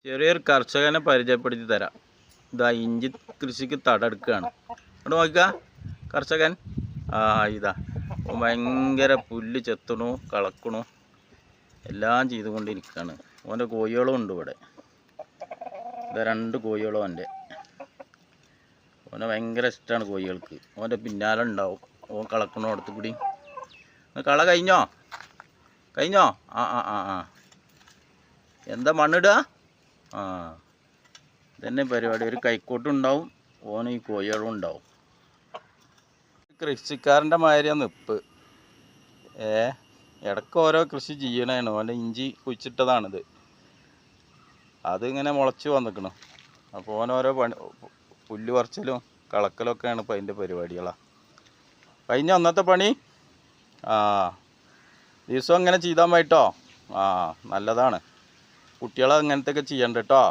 ചെറിയൊരു കർഷകനെ പരിചയപ്പെടുത്തി തരാം. ഇതാ ഇഞ്ചി കൃഷിക്ക് തടെടുക്കുകയാണ്. അവിടെ നോക്കുക കർഷകൻ. ഇതാ ഭയങ്കര പുല്ല് ചെത്തണു, കളക്കണു, എല്ലാം ചെയ്തുകൊണ്ടിരിക്കുകയാണ്. ഓൻ്റെ കോഴികളും ഉണ്ട് ഇവിടെ. ഇതാ 2 കോഴികളും ഓനെ ഭയങ്കര ഇഷ്ടമാണ് കോഴികൾക്ക്. ഓൻ്റെ പിന്നാലെ ഉണ്ടാവും. ഓൻ കളക്കണോടത്ത് കൂടി. കള കഴിഞ്ഞോ? എന്താ മണ്ണിടുക? ഇതന്നെ പരിപാടി. ഒരു കൈക്കോട്ടുണ്ടാവും, ഓന് ഈ കോഴികളും ഉണ്ടാവും. കൃഷിക്കാരൻ്റെ മാതിരിയാണ് നിപ്പ്. ഇടയ്ക്ക് ഓരോ കൃഷി ചെയ്യണതാണ്. ഓൻ്റെ ഇഞ്ചി കുഴിച്ചിട്ടതാണിത്. അതിങ്ങനെ മുളച്ച് വന്നിക്കണം. അപ്പോൾ ഓനോരോ പുല്ല് പറിച്ചലും കളക്കലൊക്കെയാണ് ഇപ്പോൾ അതിൻ്റെ പരിപാടികളാണ്. കഴിഞ്ഞ ഒന്നത്തെ പണി. ദിവസം അങ്ങനെ ചെയ്താൽ മതി കേട്ടോ. നല്ലതാണ്. കുട്ടികളെ അങ്ങനത്തെ ഒക്കെ ചെയ്യണ്ട കേട്ടോ.